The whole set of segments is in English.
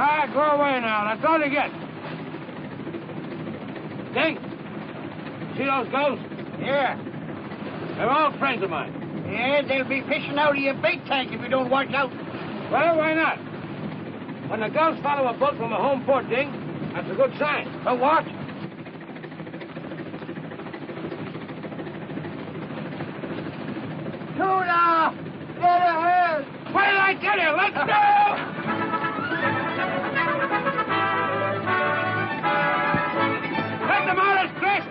right, go away now. That's all you get. Dink, see those ghosts? Yeah. They're all friends of mine. Yeah, they'll be fishing out of your bait tank if you don't watch out. Well, why not? When the ghosts follow a boat from a home port, Dink, that's a good sign. So what? Tuna! Get ahead! Wait till I tell you. Let's go! Let them out as dressed.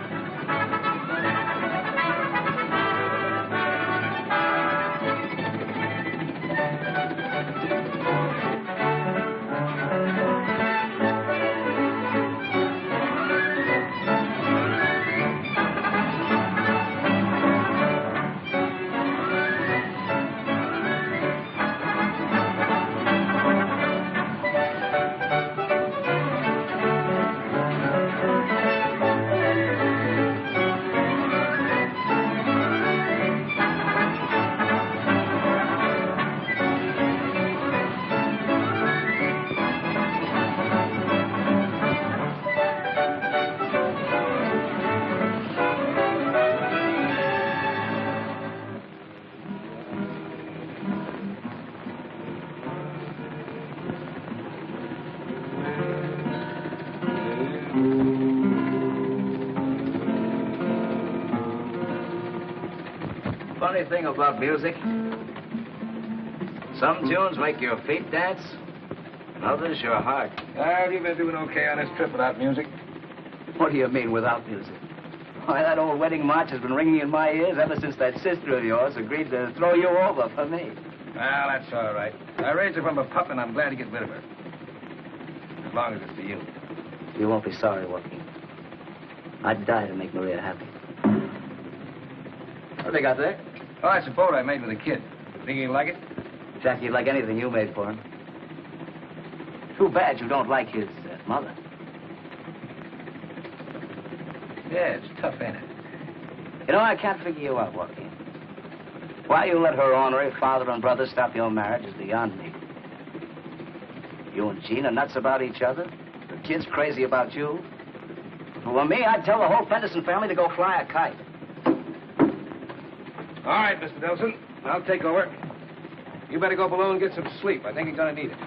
Funny thing about music. Some tunes make your feet dance, and others your heart. You've been doing okay on this trip without music. What do you mean without music? Why, that old wedding march has been ringing in my ears ever since that sister of yours agreed to throw you over for me. Well, that's all right. I raised her from a pup, and I'm glad to get rid of her. As long as it's for you. You won't be sorry, Joaquin. I'd die to make Maria happy. What have they got there? Oh, that's a boat I made with a kid. Think he'd like it? Jackie'd like anything you made for him. Too bad you don't like his mother. Yeah, it's tough, ain't it? You know, I can't figure you out, Joaquin. Why you let her ornery father and brother stop your marriage is beyond me. You and Jean are nuts about each other. The kid's crazy about you. If it were me, I'd tell the whole Fenderson family to go fly a kite. All right, Mr. Delson. I'll take over. You better go below and get some sleep. I think you're going to need it.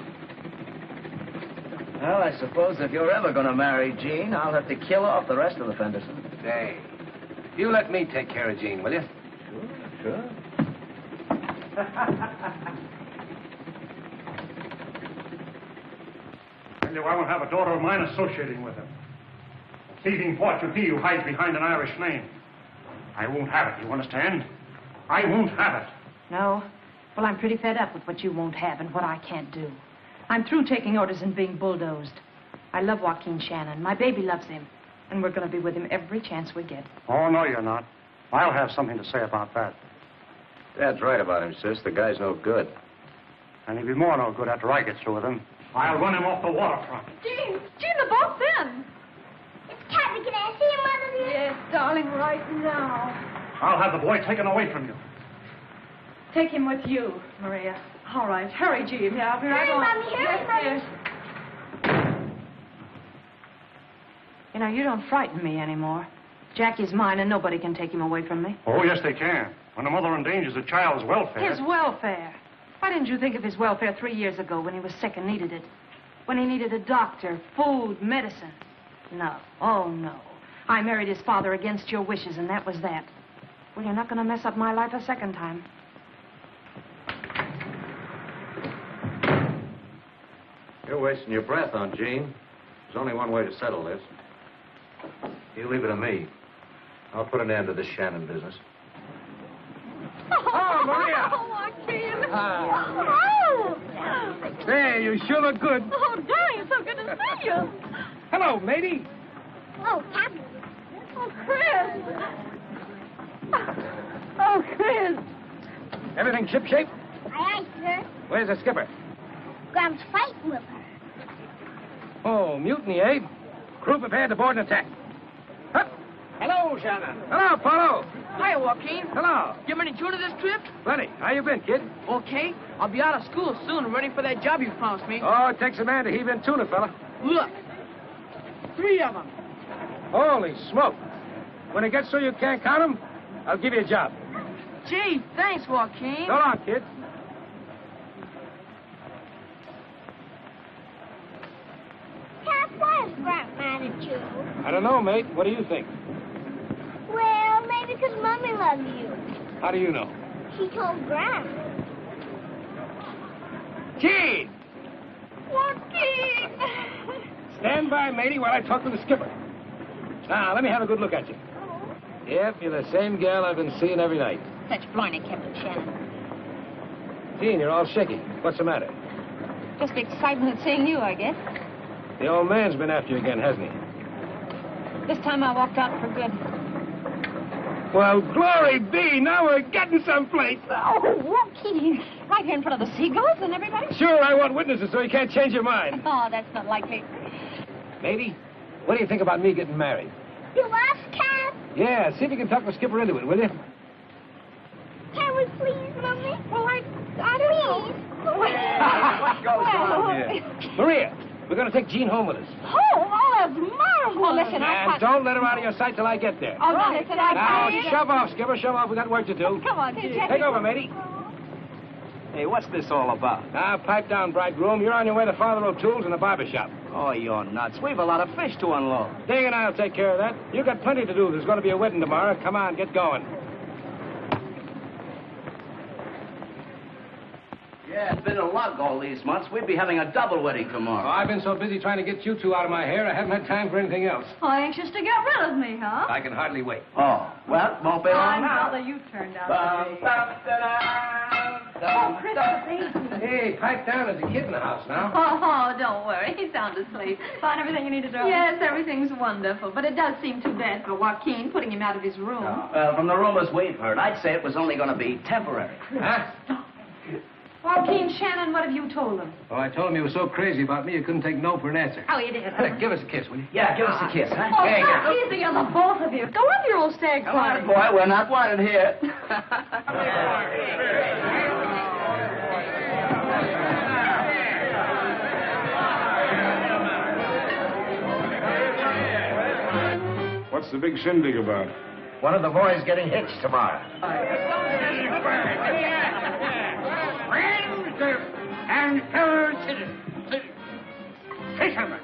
Well, I suppose if you're ever going to marry Jean, I'll have to kill off the rest of the Fendersons. Say, you let me take care of Jean, will you? Sure. Tell you, I won't have a daughter of mine associating with him. A thieving Portuguese who hides behind an Irish name. I won't have it, you understand? I won't have it. No? Well, I'm pretty fed up with what you won't have and what I can't do. I'm through taking orders and being bulldozed. I love Joaquin Shannon. My baby loves him. And we're going to be with him every chance we get. Oh, no, you're not. I'll have something to say about that. Dad's right about him, sis. The guy's no good. And he'll be more no good after I get through with him. I'll run him off the waterfront. Jean, the boat's in. It's Kathy. Can I see your mother, dear? Yes, darling, right now. I'll have the boy taken away from you. Take him with you, Maria. All right. Hurry, Jean. Yeah, I'll be right Hurry, on. Mommy, hurry, Yes. You know, you don't frighten me anymore. Jackie's mine, and nobody can take him away from me. Oh, yes, they can. When a mother endangers a child's welfare. His welfare. Why didn't you think of his welfare 3 years ago when he was sick and needed it? When he needed a doctor, food, medicine. No. Oh, no. I married his father against your wishes, and that was that. Well, you're not going to mess up my life a second time. You're wasting your breath on Jean. There's only one way to settle this. You leave it to me. I'll put an end to this Shannon business. Oh, Maria! Oh, Joaquin. Oh. Say, you sure look good. Oh, darling, it's so good to see you. Hello, lady. Oh, Captain. Oh, Chris. Oh, Chris. Everything shipshape? Aye, sir. Where's the skipper? Grum's fighting with her. Oh, mutiny, eh? Crew prepared to board an attack. Huh? Hello, Shannon. Hello, Apollo. Hiya, Joaquin. Hello. You have any tuna this trip? Plenty. How you been, kid? Okay. I'll be out of school soon and ready for that job you promised me. Oh, it takes a man to heave in tuna, fella. Look. 3 of them. Holy smoke. When it gets so you can't count them, I'll give you a job. Gee, thanks, Joaquin. So long, kid. Cap, why is Grant mad at you? I don't know, mate. What do you think? Well, maybe because Mommy loves you. How do you know? She told Grant. Kid! Joaquin! Stand by, matey, while I talk to the skipper. Now, let me have a good look at you. Yep, you're the same gal I've been seeing every night. Such blarney, Captain Shannon. Gene, you're all shaky. What's the matter? Just excitement at seeing you, I guess. The old man's been after you again, hasn't he? This time I walked out for good. Well, glory be, now we're getting someplace. Oh, Joaquin, right here in front of the seagulls and everybody? Sure, I want witnesses so you can't change your mind. Oh, that's not likely. Matey, what do you think about me getting married? You us, Cap? Yeah, see if you can talk the skipper into it, will you? Can we please, Mommy? Well, I don't know. What goes on here? Maria, we're going to take Jean home with us. Oh, that's marvelous. Oh, listen, And don't let her out of your sight till I get there. Oh, no, listen, Now, shove off, skipper, shove off. We got work to do. Come on, Jeff. Take over, matey. Hey, what's this all about? Now, pipe down, bridegroom. You're on your way to Father O'Toole's in the barber shop. Oh, you're nuts. We've a lot of fish to unload. Ding and I'll take care of that. You got plenty to do. There's going to be a wedding tomorrow. Come on, get going. Yeah, it's been a lug all these months. We'd be having a double wedding tomorrow. Oh, I've been so busy trying to get you two out of my hair, I haven't had time for anything else. Oh, anxious to get rid of me, huh? I can hardly wait. Oh, well, won't be long now. Brother, you turned out to be. Oh, Christopher, Hey, pipe down. There's a kid in the house now. Oh, don't worry. He's sound asleep. Find everything you need to do? Yes, everything's wonderful. But it does seem too bad for Joaquin, putting him out of his room. Well, from the rumors we've heard, I'd say it was only going to be temporary. Huh? Joaquin, Shannon, what have you told him? Oh, I told him you were so crazy about me you couldn't take no for an answer. Oh, you did. Give us a kiss, will you? Yeah, give us a kiss, huh? Oh, Here you stop go. teasing us, the both of you. Go on your old stag Come party. on, boy. We're not wanted here. What's the big shindig about? One of the boys getting hitched tomorrow. Friends and fellow citizens. Fishermen.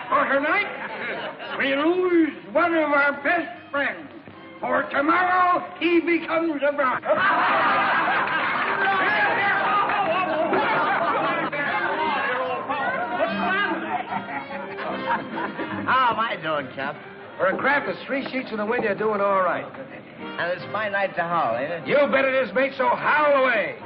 For tonight, we lose one of our best friends. For tomorrow, he becomes a bride. How am I doing, Cap? For a craft that's 3 sheets in the wind, you're doing all right. And it's my night to howl, ain't it? You bet it is, mate, so howl away.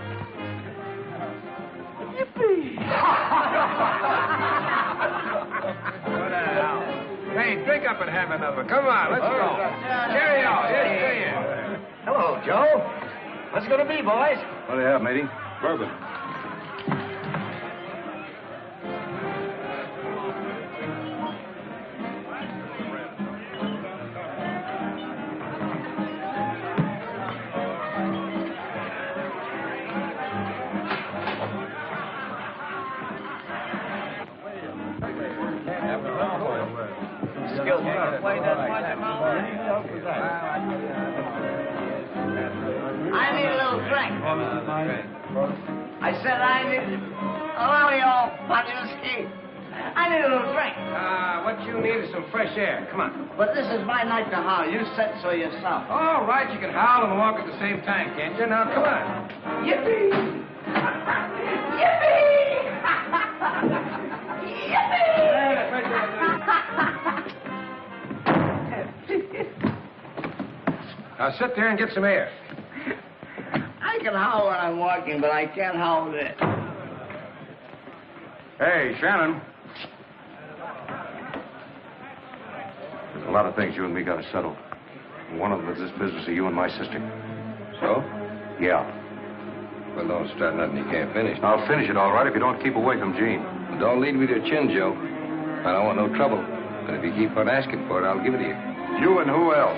Hey, drink up and have another. Come on, let's go. Carry on. Yes, Hello, Joe. What's it going to be, boys? What do you have, matey? Bourbon. I need a little drink. I said I need... Allow me all ski. I need a little drink. what you need is some fresh air. Come on. But this is my night to howl. You said so yourself. All right, you can howl and walk at the same time, can't you? Now, come on. Yippee! Yippee! Now, sit there and get some air. I can howl when I'm walking, but I can't howl this. Hey, Shannon. There's a lot of things you and me got to settle. One of them is this business of you and my sister. So? Yeah. Well, don't start nothing you can't finish. I'll finish it all right if you don't keep away from Jean. Don't lead with your chin, Joe. I don't want no trouble. But if you keep on asking for it, I'll give it to you. You and who else?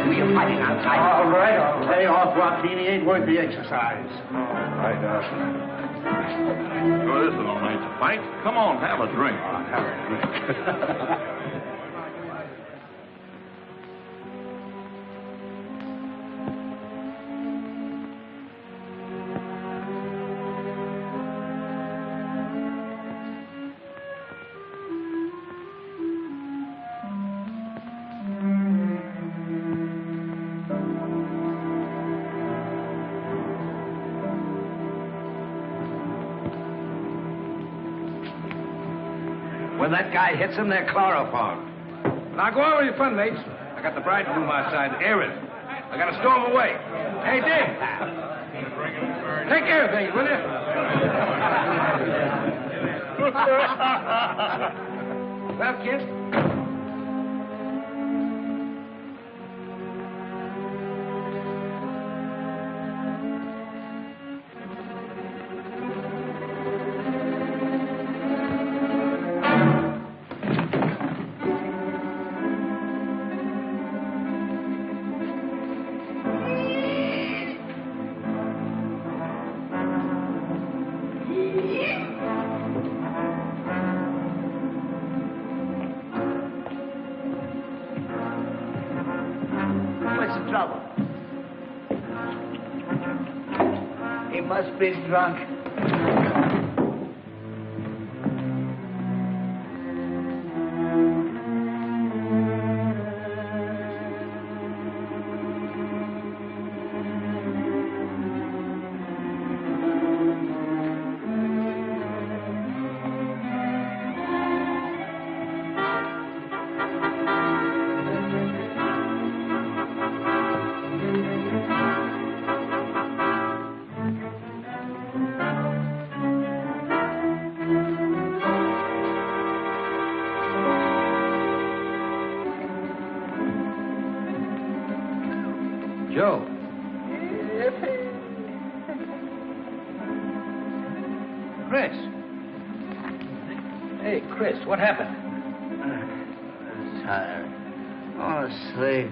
Who are you fighting outside? All right, I'll lay off Joaquin. He ain't worth the exercise. Right, Arthur. Sure, this is no night to fight. Come on, have a drink. Have a drink. When that guy hits him, they're chloroform. Now go on with your fun, mates. I got the bridegroom outside airing. I got to storm away. Hey, Dick. Take care of things, will you? Well, kid. Must be drunk. Joe. Chris. Hey, Chris, what happened? I'm tired. I want to sleep.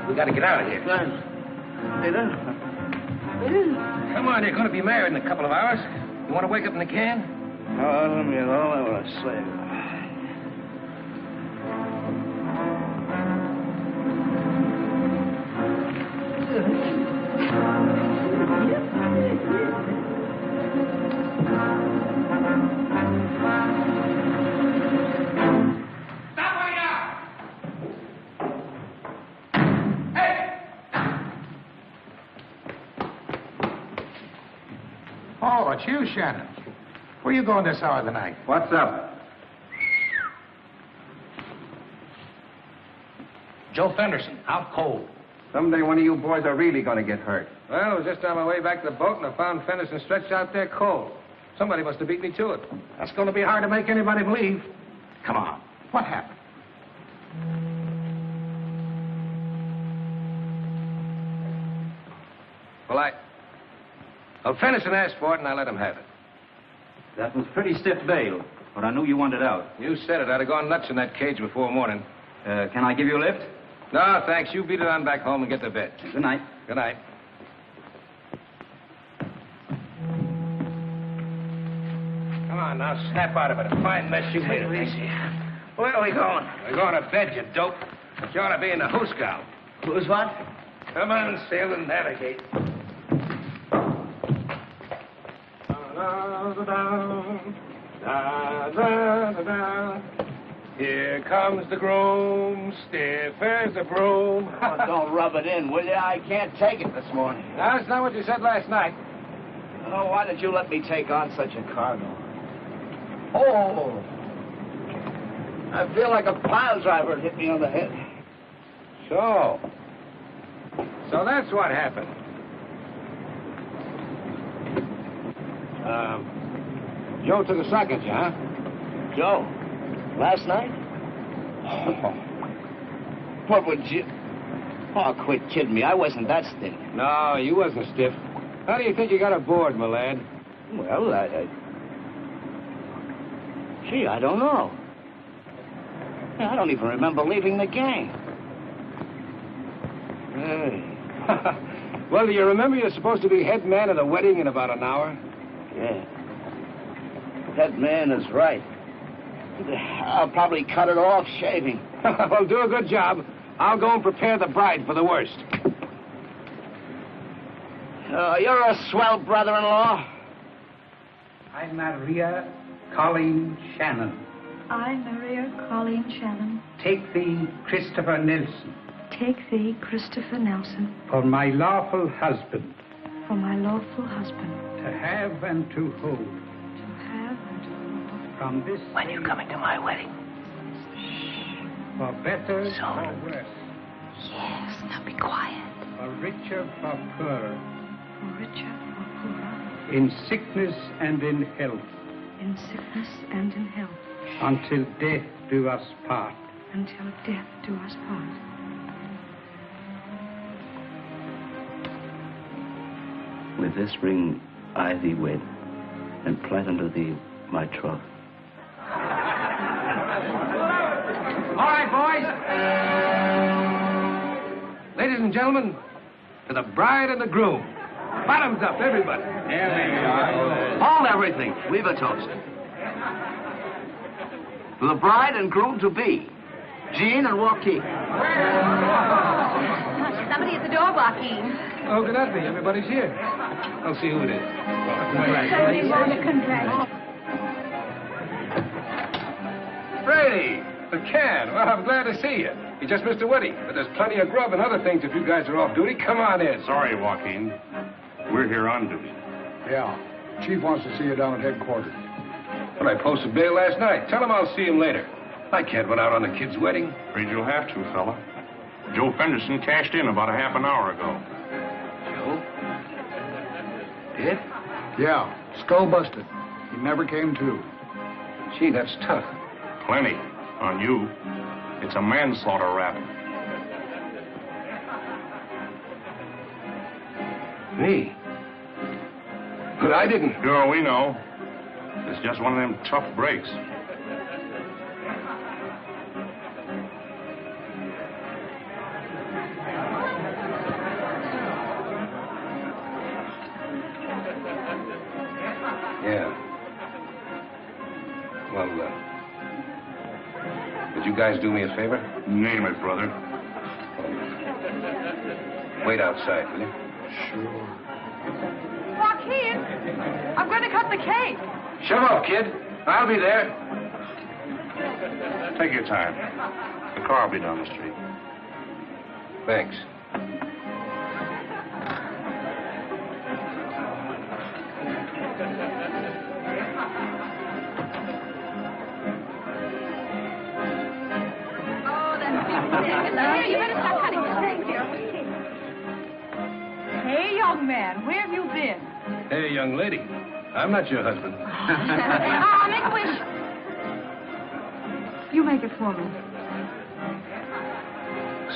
We got to get out of here. Come on, you're going to be married in a couple of hours. You want to wake up in the can? Oh, let me alone. I want to sleep. Oh, it's you, Shannon. Where you going this hour of the night? What's up? Joe Fenderson, out cold. Someday one of you boys are really going to get hurt. Well, I was just on my way back to the boat, and I found Fenderson stretched out there cold. Somebody must have beat me to it. That's going to be hard to make anybody believe. Come on. What happened? Well, Fenderson asked for it, and I let him have it. That was pretty stiff bail, but I knew you wanted out. You said it. I'd have gone nuts in that cage before morning. Can I give you a lift? No, thanks. You beat it on back home and get to bed. Good night. Good night. Come on, now, snap out of it. A fine mess you made. Easy. Where are we going? We're going to bed, you dope. But you ought to be in the hoosegow. Who's what? Come on, sail and navigate. Here comes the groom, stiff as a broom. Oh, don't rub it in, will you? I can't take it this morning. No, that's not what you said last night. Oh, why did you let me take on such a cargo? Oh! I feel like a pile driver hit me on the head. So that's what happened. Joe took a sock at you, huh? Joe? Last night? Oh. What would you... Oh, quit kidding me. I wasn't that stiff. No, you wasn't stiff. How do you think you got aboard, my lad? Well, Gee, I don't know. I don't even remember leaving the gang. Hey. Well, do you remember you're supposed to be head man at a wedding in about an hour? Yeah. That man is right. I'll probably cut it off shaving. Well, do a good job. I'll go and prepare the bride for the worst. You're a swell brother-in-law. I'm Maria Colleen Shannon. I'm Maria Colleen Shannon. Take thee, Christopher Nelson. Take thee, Christopher Nelson. For my lawful husband. For my lawful husband. To have and to hold. To have and to hold. From this When you coming to my wedding? For better or worse. Yes, now be quiet. For richer, for poorer. For richer, for poorer. In sickness and in health. In sickness and in health. Until death do us part. Until death do us part. With this ring I thee wed, and plight unto thee my troth. All right, boys. Ladies and gentlemen, to the bride and the groom. Bottoms up, everybody. Hold everything. Leave a toast. To the bride and groom to be, Jean and Joaquin. Somebody at the door, Joaquin. Oh, could that be? Everybody's here. I'll see who it is. Somebody want to congratulate. Brady, the can. Well, I'm glad to see you. You just missed a wedding, but there's plenty of grub and other things if you guys are off duty. Come on in. Sorry, Joaquin. We're here on duty. Yeah. Chief wants to see you down at headquarters. Well, I posted bail last night. Tell him I'll see him later. I can't run out on the kid's wedding. Afraid you'll have to, fella. Joe Fenderson cashed in about a half an hour ago. Joe? Did? Yeah. Skull busted. He never came to. Gee, that's tough. Plenty. On you. It's a manslaughter rap. Me? But I didn't. Sure, we know. It's just one of them tough breaks. Yeah. Well, would you guys do me a favor? Name it, brother. Wait outside, will you? Sure. Joaquin, I'm going to cut the cake. Shove up, kid. I'll be there. Take your time. The car will be down the street. Thanks. Here, you better start cutting this. Hey, young man, where have you been? Hey, young lady. I'm not your husband. Make a wish. You make it for me.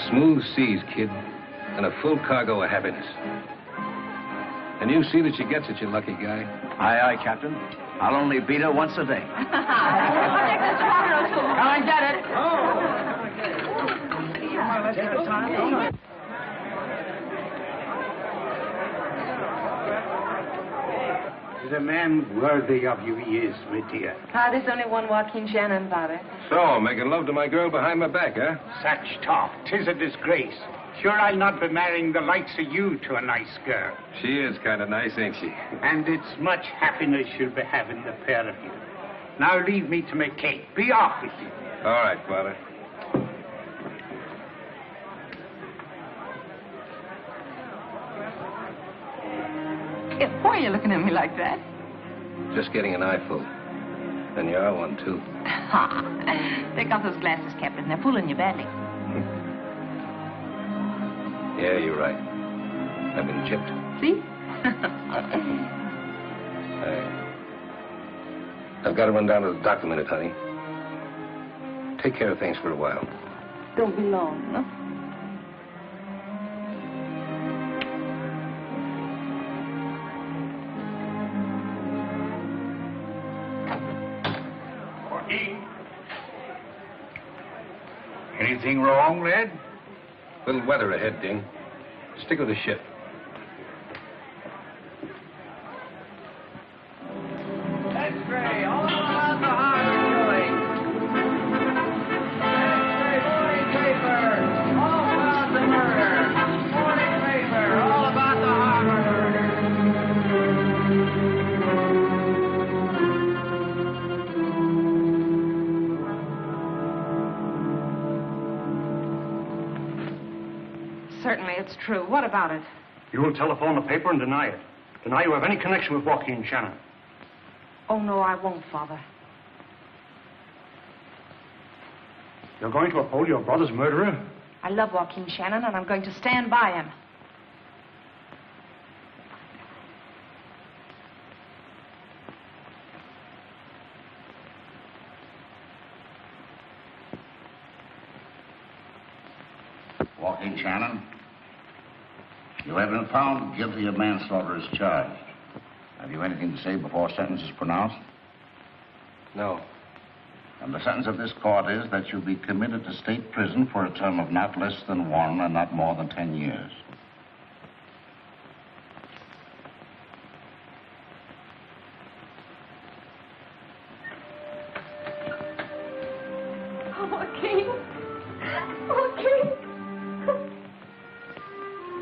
Smooth seas, kid, and a full cargo of happiness. And you see that she gets it, you lucky guy. Aye, aye, Captain. I'll only beat her once a day. Come and get it. Is a man worthy of you, he is, my dear. There's only one Joaquin Shannon, Father. So, making love to my girl behind my back, huh? Such talk, 'tis a disgrace. Sure, I'll not be marrying the likes of you to a nice girl. She is kind of nice, ain't she? And it's much happiness you'll be having, the pair of you. Now leave me to make cake. Be off with you. All right, Father. Why are you looking at me like that? Just getting an eyeful. Then you are one, too. Take off those glasses, Captain. They're fooling you badly. Yeah, you're right. I've been gypped. See? I've got to run down to the dock a minute, honey. Take care of things for a while. Don't be long, no? Anything wrong, lad? Little weather ahead, Ding. Stick with the ship. X-ray, all about the harbor going. X-ray, morning paper, all about the murder. Morning paper, all about the harbor murder. Certainly, it's true. What about it? You will telephone the paper and deny it. Deny you have any connection with Joaquin Shannon. Oh, no, I won't, Father. You're going to uphold your brother's murderer? I love Joaquin Shannon, and I'm going to stand by him. Joaquin Shannon, you have been found guilty of manslaughter as charged. Have you anything to say before sentence is pronounced? No. And the sentence of this court is that you be committed to state prison for a term of not less than 1 and not more than 10 years.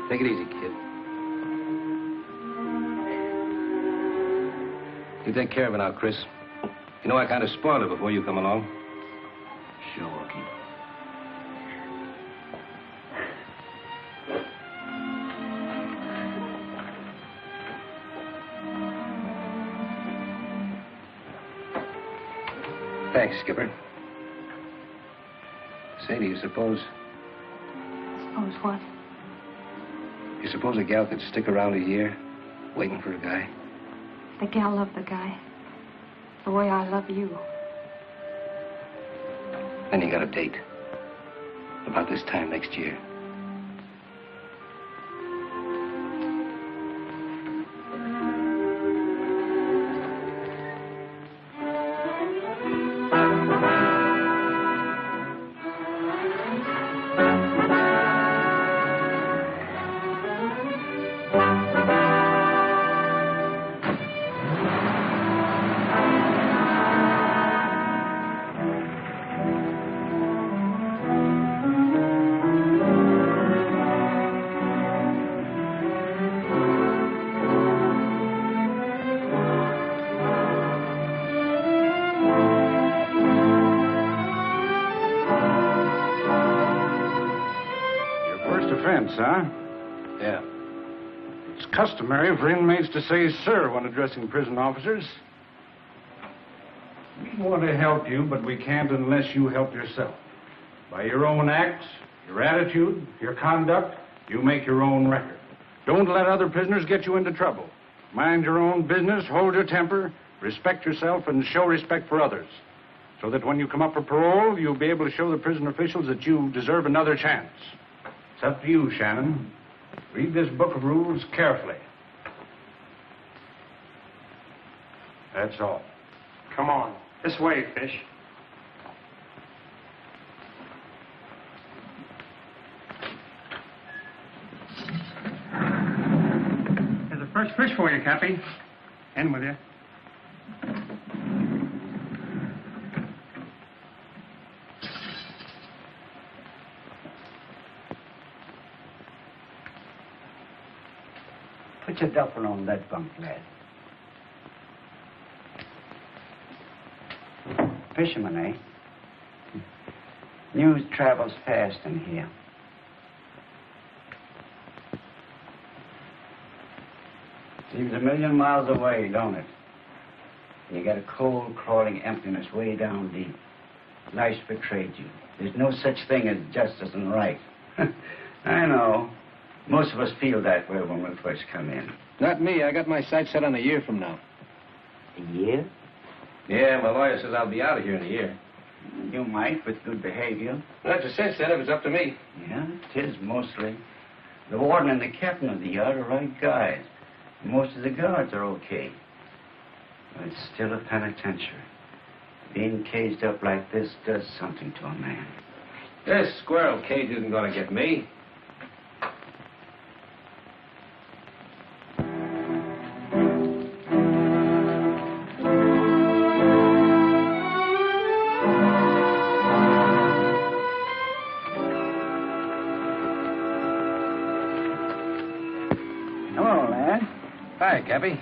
Take it easy, kid. You take care of it now, Chris. You know I kind of spoiled it before you come along. Sure, Joaquin. Thanks, Skipper. Say, do you suppose... Suppose what? You suppose a gal could stick around a year, waiting for a guy? The gal loved the guy. The way I love you. Then you got a date. About this time next year. Huh? Yeah. It's customary for inmates to say sir when addressing prison officers. We want to help you, but we can't unless you help yourself. By your own acts, your attitude, your conduct, you make your own record. Don't let other prisoners get you into trouble. Mind your own business, hold your temper, respect yourself, and show respect for others. So that when you come up for parole, you'll be able to show the prison officials that you deserve another chance. It's up to you, Shannon. Read this book of rules carefully. That's all. Come on. This way, Fish. Here's the first fish for you, Cappy. In with you. Put your duffel on that bunk, lad. Fisherman, eh? News travels fast in here. Seems a million miles away, don't it? You got a cold, crawling emptiness way down deep. Life's betrayed you. There's no such thing as justice and right. I know. Most of us feel that way when we first come in. Not me. I got my sights set on a year from now. A year? Yeah, my lawyer says I'll be out of here in a year. You might, with good behavior. That's a sense, then, if it's up to me. Yeah, it is, mostly. The warden and the captain of the yard are right guys. Most of the guards are okay. But it's still a penitentiary. Being caged up like this does something to a man. This squirrel cage isn't going to get me. Hello, lad. Hi, Cappy.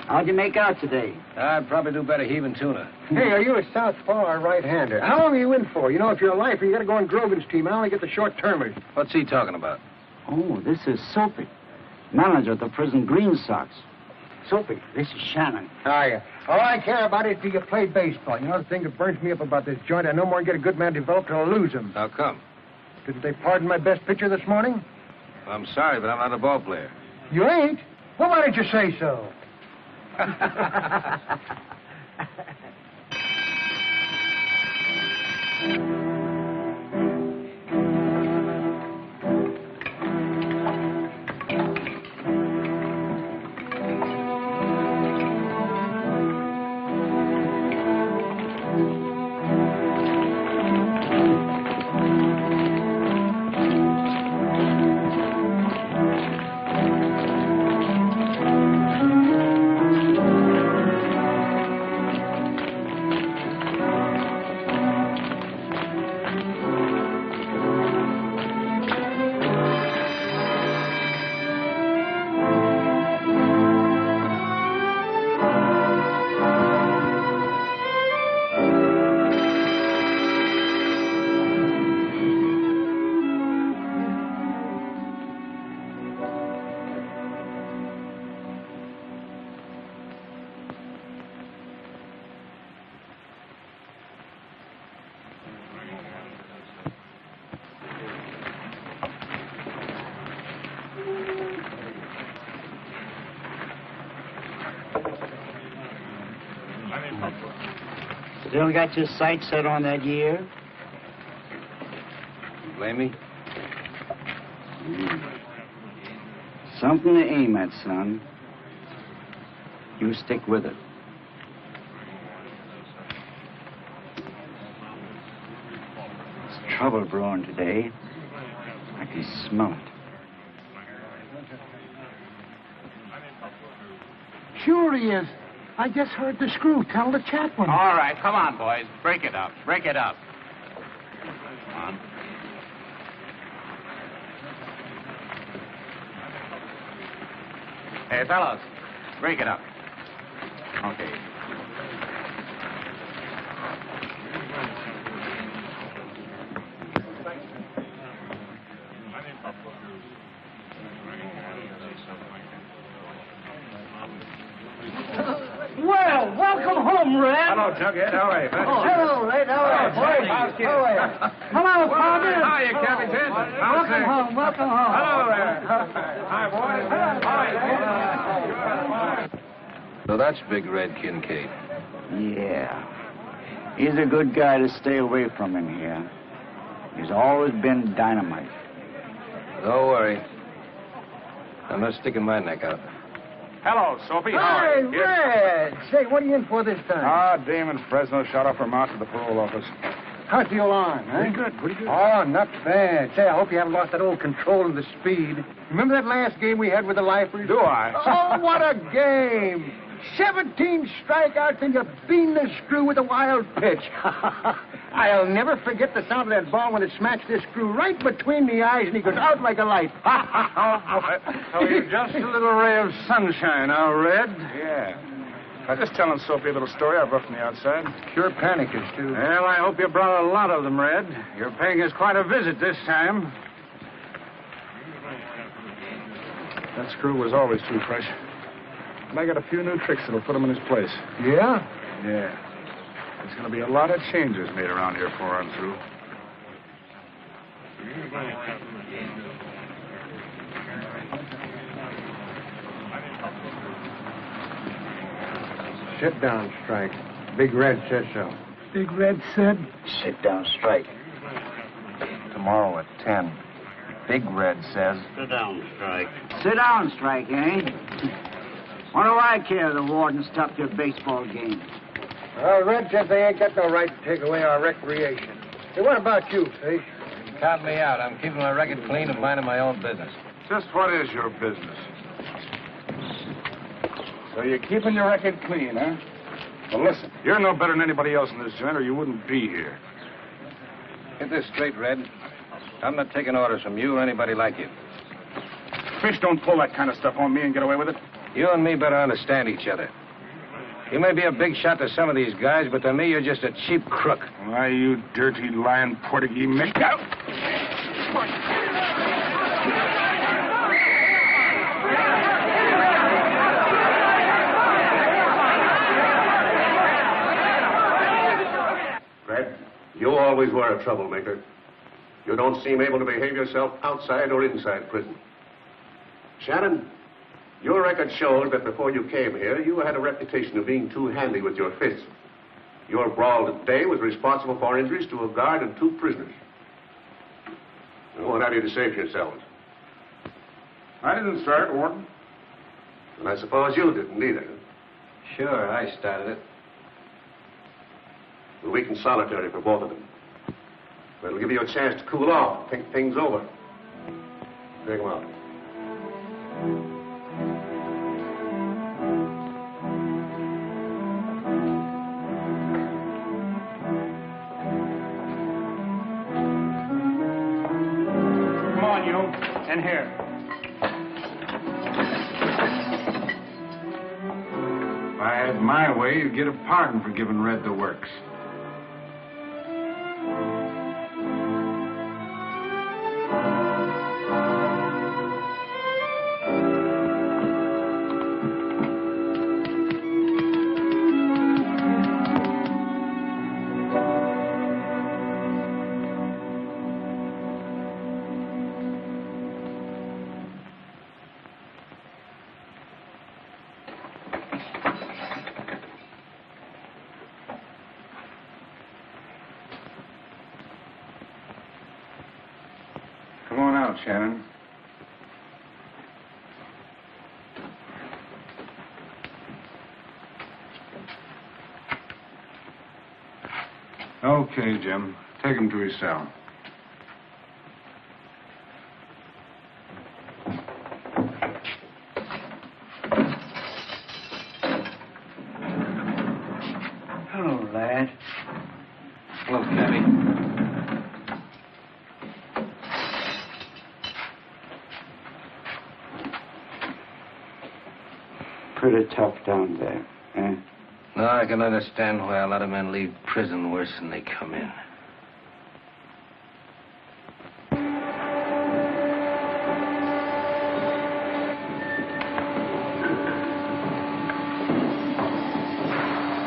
How'd you make out today? I'd probably do better heaving tuna. Hey, are you a southpaw or right-hander? How long are you in for? You know, if you're a lifer, you got to go on Grogan's team. I only get the short-termers. What's he talking about? Oh, this is Soapy, manager of the prison Green Sox. Soapy, this is Shannon. Hiya. All I care about is do you play baseball. You know, the thing that burns me up about this joint, I no more get a good man developed till I lose him. How come? Didn't they pardon my best pitcher this morning? I'm sorry, but I'm not a ball player. You ain't? Well, why didn't you say so? Still got your sights set on that year? Blame me? Something to aim at, son. You stick with it. There's trouble brewing today. I can smell it. Sure he is. I just heard the screw tell the chaplain. All right, come on, boys. Break it up. Break it up. Come on. Hey, fellas, break it up. Okay. Well, welcome home, Red. Hello, Jughead. How are you, man? Oh, hello, Red. How are you? Hey, how's kid? Hello, Father. How are you, Captain Ted? Welcome home. Welcome home. Hello there. Hi, boys. Hi. So that's Big Red Kincaid. Yeah. He's a good guy to stay away from in here. He's always been dynamite. Don't worry. I'm not sticking my neck out. Hello, Soapy. Hey, Red. Say, what are you in for this time? Damon Fresno shot off from out to the parole office. How's the old arm, huh? Pretty good. Oh, not bad. Say, I hope you haven't lost that old control and the speed. Remember that last game we had with the lifers? Do I? Oh, what a game. 17 strikeouts and you bean the screw with a wild pitch. I'll never forget the sound of that ball when it smashed this screw right between the eyes and he goes out like a light. So you're just a little ray of sunshine, huh, Red? Yeah. I was just telling Soapy a little story I brought from the outside. Cure panicus, too. Well, I hope you brought a lot of them, Red. You're paying us quite a visit this time. That screw was always too fresh. And I got a few new tricks that'll put him in his place. Yeah? Yeah. There's going to be a lot of changes made around here before I'm through. Sit down, Strike. Big Red says so. Big Red said? Sit down, Strike. Tomorrow at 10. Big Red says... Sit down, Strike. Sit down, Strike, eh? What do I care? The warden stopped your baseball game. Well, Red says they ain't got no right to take away our recreation. Hey, what about you, Fish? Count me out. I'm keeping my record clean and minding my own business. Just what is your business? So you're keeping your record clean, huh? Well, listen, you're no better than anybody else in this joint, or you wouldn't be here. Get this straight, Red. I'm not taking orders from you or anybody like you. Fish, don't pull that kind of stuff on me and get away with it. You and me better understand each other. You may be a big shot to some of these guys, but to me, you're just a cheap crook. Why, you dirty, lying Portuguese mick. Out! Red, you always were a troublemaker. You don't seem able to behave yourself outside or inside prison. Shannon, your record shows that before you came here, you had a reputation of being too handy with your fists. Your brawl today was responsible for injuries to a guard and 2 prisoners. What have you to say for yourselves? I didn't start, Warden. And I suppose you didn't either. Sure, I started it. A week in solitary for both of them. But it'll give you a chance to cool off, think things over. Take them out. Come on, you. In here. If I had my way, you'd get a pardon for giving Red the works. Come on out, Shannon. Okay, Jim. Take him to his cell. Hello, lad. Hello, Cabby. Pretty tough down there, eh? No, I can understand why a lot of men leave prison worse than they come in.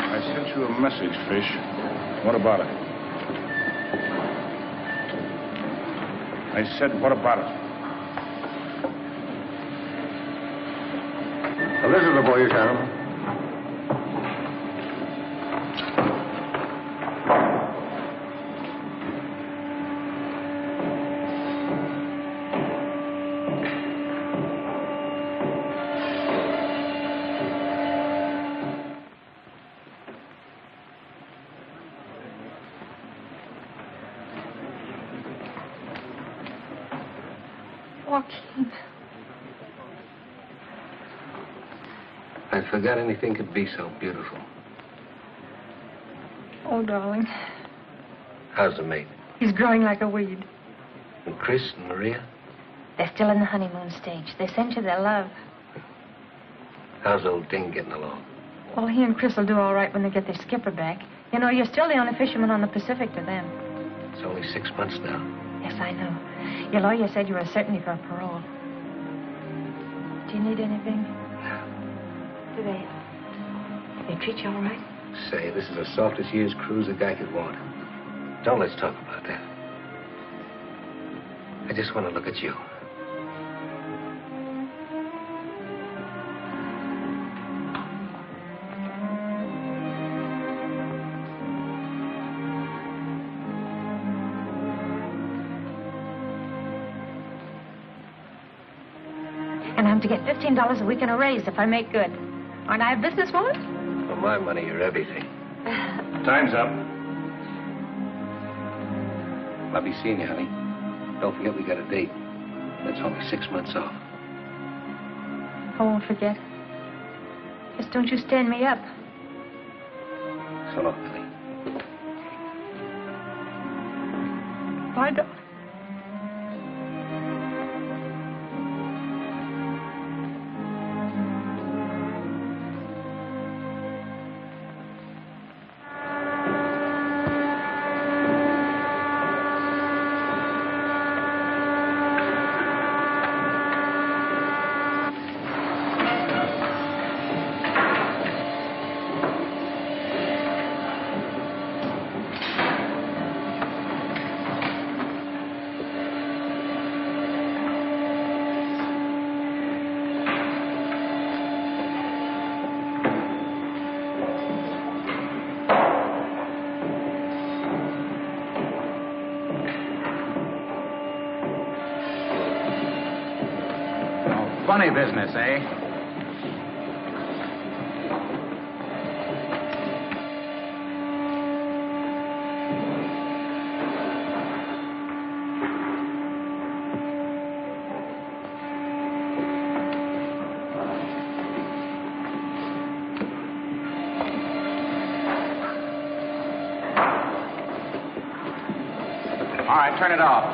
I sent you a message, Fish. What about it? I said, what about it? Well, this is the boy, Shannon. Joaquin. I forgot anything could be so beautiful. Oh, darling. How's the mate? He's growing like a weed. And Chris and Maria? They're still in the honeymoon stage. They sent you their love. How's old Ding getting along? Well, he and Chris will do all right when they get their skipper back. You know, you're still the only fisherman on the Pacific to them. It's only 6 months now. Yes, I know. Your lawyer said you were a certainty for parole. Do you need anything? do they? They treat you all right? Say, this is the softest year's cruise a guy could want. Don't let's talk about that. I just want to look at you. And I'm to get $15 a week in a raise if I make good. Aren't I a businesswoman? For my money, you're everything. Time's up. I'll be seeing you, honey. Don't forget we got a date. That's only 6 months off. I won't forget. Just don't you stand me up. So long, Billy. Bye, darling. Funny business, eh? All right, turn it off.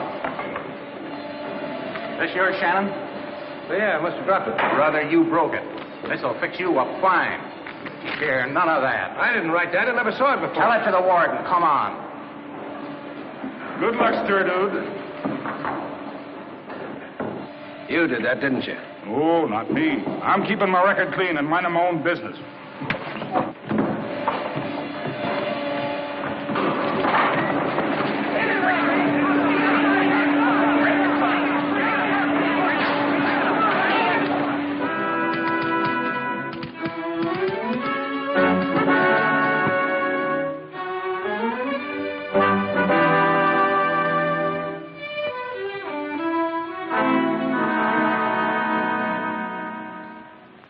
This yours, Shannon? Yeah, I must have dropped it. Brother, you broke it. This'll fix you up fine. Here, none of that. I didn't write that. I never saw it before. Tell it to the warden. Come on. Good luck, stir dude. You did that, didn't you? Oh, not me. I'm keeping my record clean and minding my own business.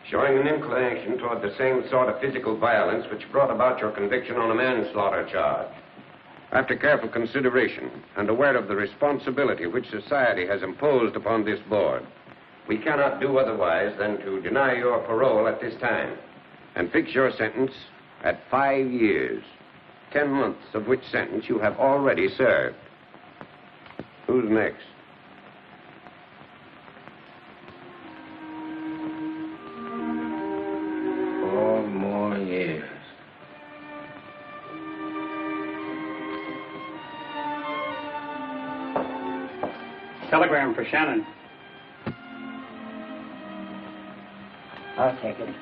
Showing an inclination toward the same sort of physical violence which brought about your conviction on a manslaughter charge. After careful consideration and aware of the responsibility which society has imposed upon this board, we cannot do otherwise than to deny your parole at this time and fix your sentence at 5 years, 10 months of which sentence you have already served. Who's next? Telegram for Shannon. I'll take it.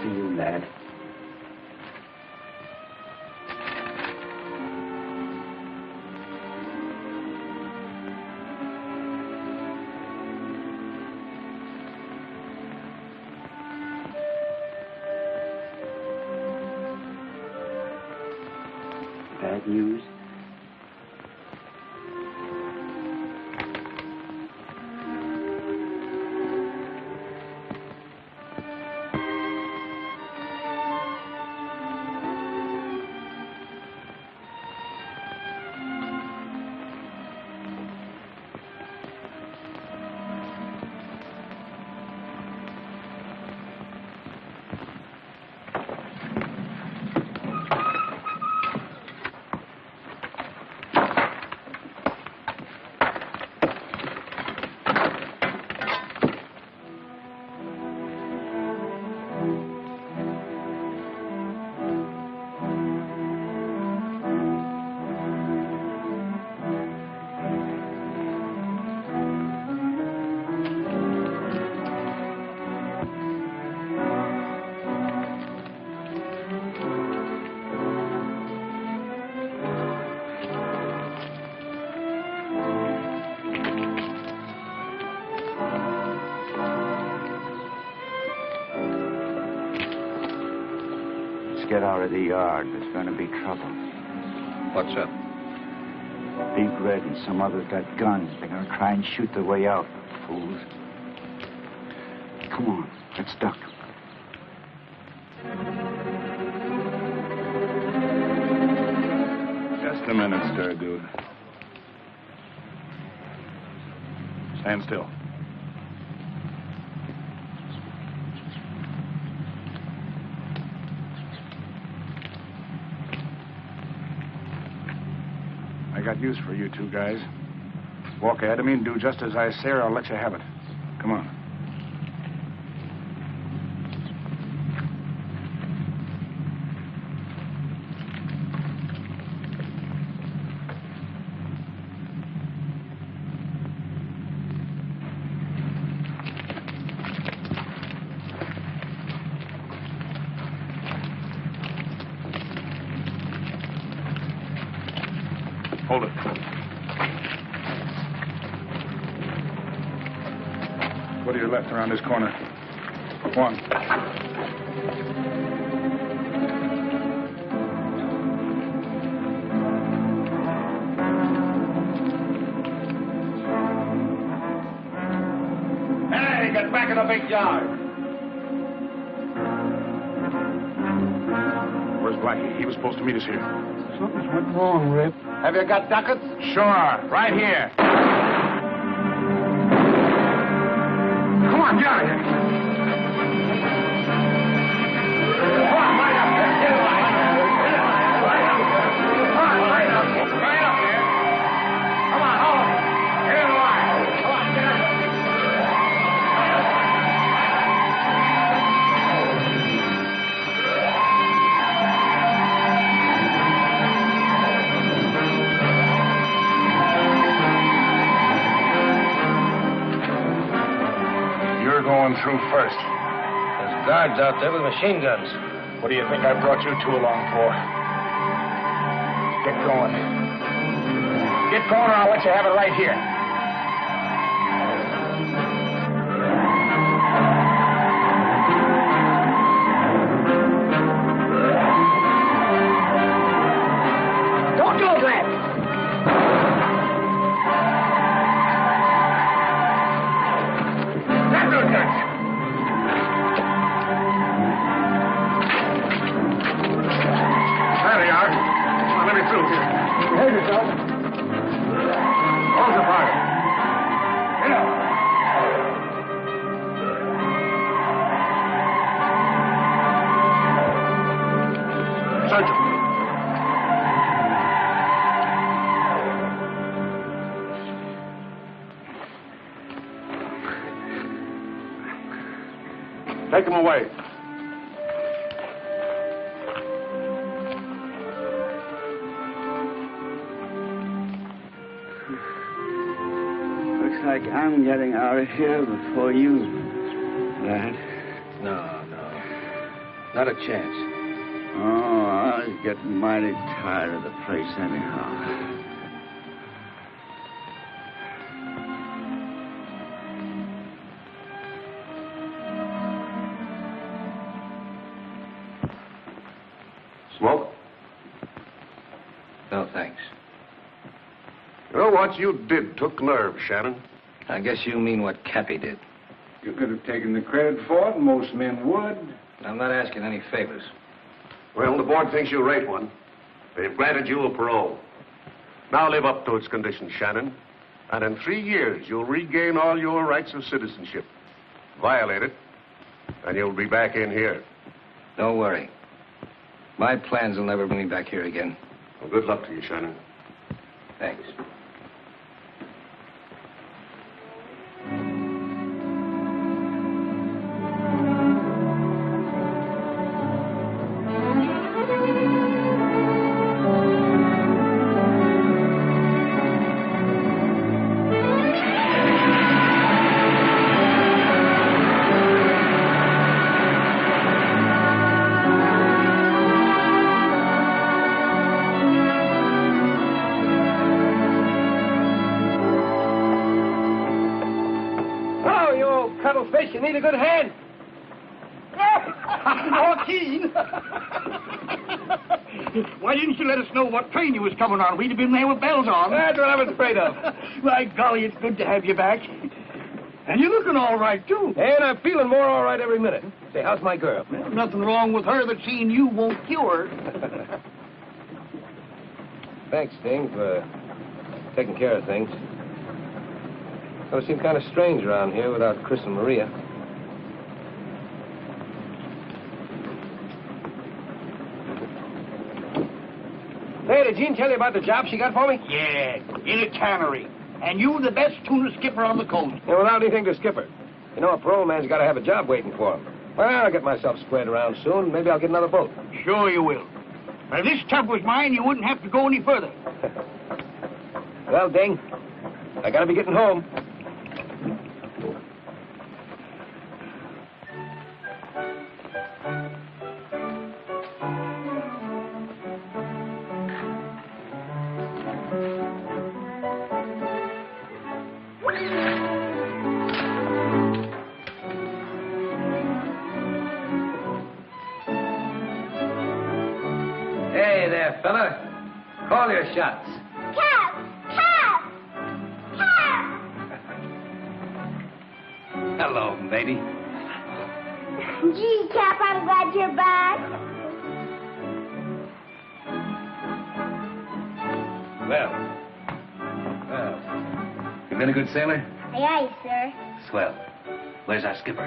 See you, lad. Bad news? get out of the yard. There's going to be trouble. What's up? Big Red and some others got guns. They're going to try and shoot their way out, fools. Come on, let's duck. Just a minute, stir, dude. Stand still. I got use for you two guys. Walk ahead of me and do just as I say, or I'll let you have it. Come on. Hold it. Go to your left around this corner. One. Hey, get back in the big yard. Where's Blackie? He was supposed to meet us here. Something's went wrong, Rip. Have you got ducats? Sure, right here. Come on, get out of here. Come on, right up there. Get in line. Come on, right up. Right up here. Come on, hold it. Get in line. Come on, get up. You're going through first. There's guards out there with machine guns. What do you think I brought you two along for? Get going. Get going, or I'll let you have it right here. Don't do it, Red. That's those guns. There they are. Come on, let me through here. Behave yourself. Hold the fire. Get up. Search him. Take him away. Looks like I'm getting out of here before you, lad. No. Not a chance. Oh, I was getting mighty tired of the place anyhow. Smoke? No, thanks. You know what you did took nerve, Shannon. I guess you mean what Cappy did. You could have taken the credit for it. Most men would. I'm not asking any favors. Well, the board thinks you raped one. They've granted you a parole. Now live up to its conditions, Shannon. And in 3 years, you'll regain all your rights of citizenship. Violate it, and you'll be back in here. Don't worry. My plans will never bring me back here again. Well, good luck to you, Shannon. Thanks. Fish, you need a good hand. Oh, keen. Why didn't you let us know what train you was coming on? We'd have been there with bells on. That's what I was afraid of. My golly, it's good to have you back. And you're looking all right, too. And I'm feeling more all right every minute. Say, how's my girl? Well, nothing wrong with her that seeing you won't cure. Thanks, Sting, for taking care of things. It seemed kind of strange around here without Chris and Maria. Hey, did Jean tell you about the job she got for me? Yeah, in a cannery. And you the best tuna skipper on the coast. And without anything to skipper. You know, a parole man's got to have a job waiting for him. Well, I'll get myself squared around soon. Maybe I'll get another boat. Sure you will. But if this tub was mine, you wouldn't have to go any further. Well, Ding, I got to be getting home. Hey there, fella. Call your shots. Cap! Cap! Cap! Hello, lady. Gee, Cap, I'm glad you're back. Well. You been a good sailor? Aye, aye, sir. Swell. Where's our skipper?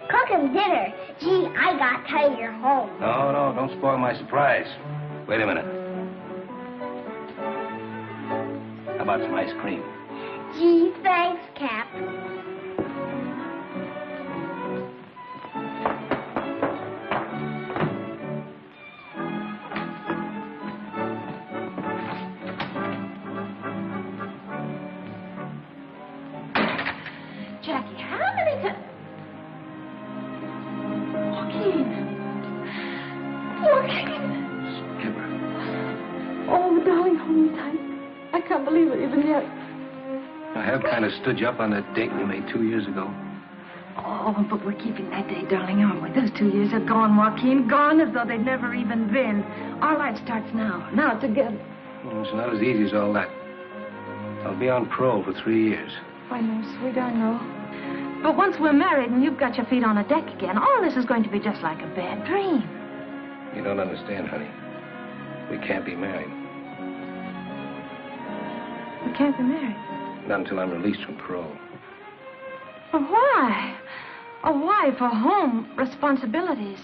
Cook him dinner. Gee, I got to tell you you're home. No, don't spoil my surprise. Wait a minute. How about some ice cream? Gee, thanks, Cap. Jackie, how many times... Joaquin! Oh, darling, hold me tight. I can't believe it even yet. I have kind of stood you up on that date we made 2 years ago. Oh, but we're keeping that day, darling, aren't we? Those 2 years are gone, Joaquin. Gone as though they'd never even been. Our life starts now. Now together. Well, it's not as easy as all that. I'll be on parole for 3 years. I know, sweet, I know. But once we're married and you've got your feet on a deck again, all this is going to be just like a bad dream. You don't understand, honey. We can't be married. We can't be married. Not until I'm released from parole. But why? A wife, a home, responsibilities.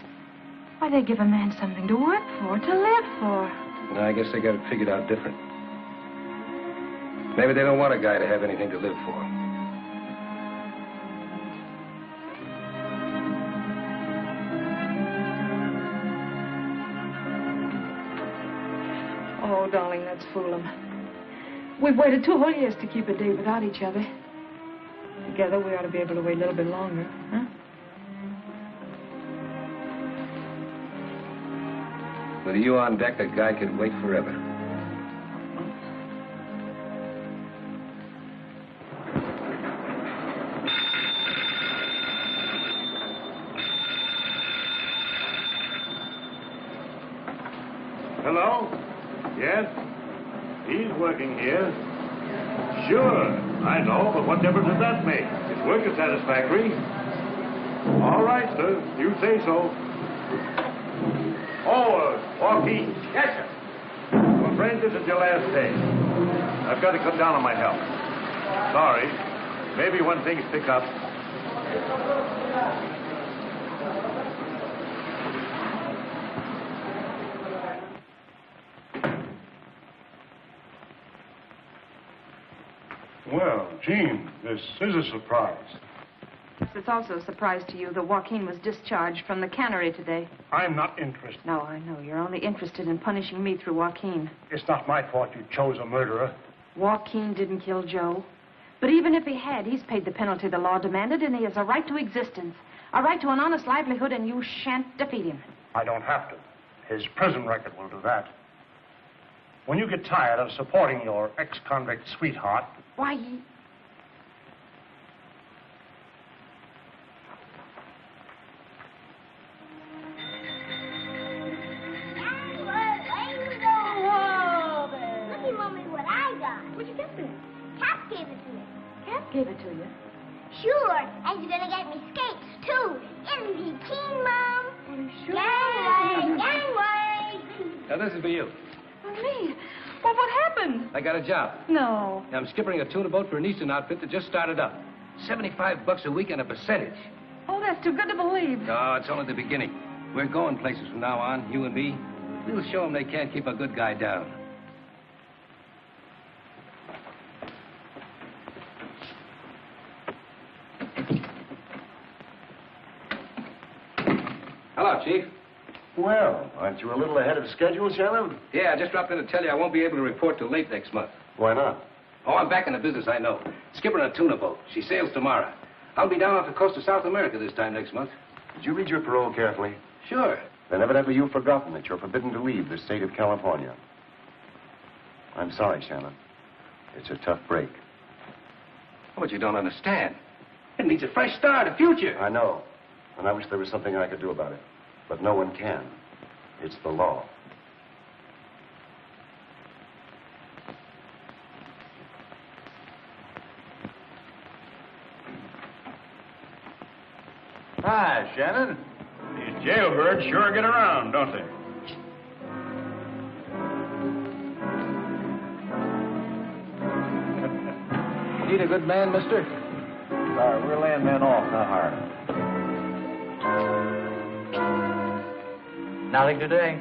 Why, they give a man something to work for, to live for. No, I guess they got it figured out different. Maybe they don't want a guy to have anything to live for. Oh, darling, let's fool them. We've waited 2 whole years to keep a day without each other. Together, we ought to be able to wait a little bit longer, huh? With you on deck, a guy could wait forever. Hello? Yes? He's working here. Sure, I know, but what difference does that make? His work is satisfactory. All right, sir. You say so. Oh, Joaquin. Yes, sir. I'm afraid this is your last day. I've got to cut down on my help. Sorry. Maybe when things pick up. Well, Jean, this is a surprise. It's also a surprise to you that Joaquin was discharged from the cannery today. I'm not interested. No, I know. You're only interested in punishing me through Joaquin. It's not my fault you chose a murderer. Joaquin didn't kill Joe. But even if he had, he's paid the penalty the law demanded, and he has a right to existence, a right to an honest livelihood, and you shan't defeat him. I don't have to. His prison record will do that. When you get tired of supporting your ex-convict sweetheart... Why, Cap gave it to me. Cap gave it to you? Sure, and he's gonna get me skates, too. Isn't he keen, Mom? Sure. Gangway! Now, this is for you. For me? Well, what happened? I got a job. No. I'm skippering a tuna boat for an Eastern outfit that just started up. $75 a week and a percentage. Oh, that's too good to believe. No, it's only the beginning. We're going places from now on, you and me. We'll show them they can't keep a good guy down. Hello, Chief. Well, aren't you a little ahead of schedule, Shannon? Yeah, I just dropped in to tell you I won't be able to report till late next month. Why not? Oh, I'm back in the business, I know. Skippering a tuna boat. She sails tomorrow. I'll be down off the coast of South America this time next month. Did you read your parole carefully? Sure. Then evidently you've forgotten that you're forbidden to leave the state of California. I'm sorry, Shannon. It's a tough break. But you don't understand. It means a fresh start, a future. I know. And I wish there was something I could do about it. But no one can. It's the law. Hi, Shannon. These jailbirds sure get around, don't they? Need a good man, mister? Sorry, we're laying men off, not hiring. Nothing today.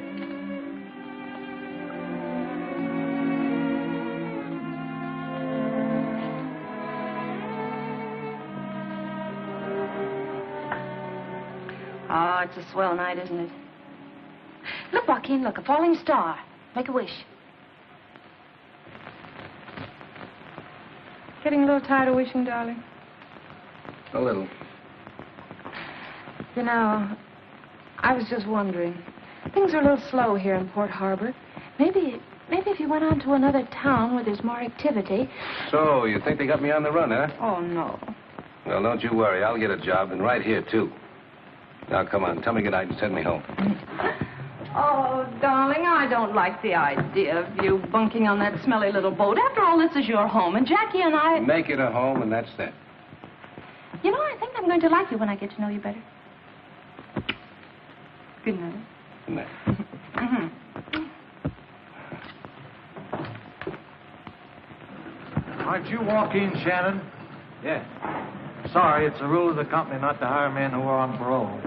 Oh, it's a swell night, isn't it? Look, Joaquin, look, a falling star. Make a wish. Getting a little tired of wishing, darling. A little. You know, I was just wondering. Things are a little slow here in Port Harbor. Maybe if you went on to another town where there's more activity. So, you think they got me on the run, huh? Oh, no. Well, don't you worry. I'll get a job, and right here, too. Now, come on. Tell me goodnight and send me home. Oh, darling, I don't like the idea of you bunking on that smelly little boat. After all, this is your home, and Jackie and I... Make it a home, and that's that. You know, I think I'm going to like you when I get to know you better. Good night. Good night. Aren't you Joaquin Shannon? Yeah. Sorry, it's a rule of the company not to hire men who are on parole.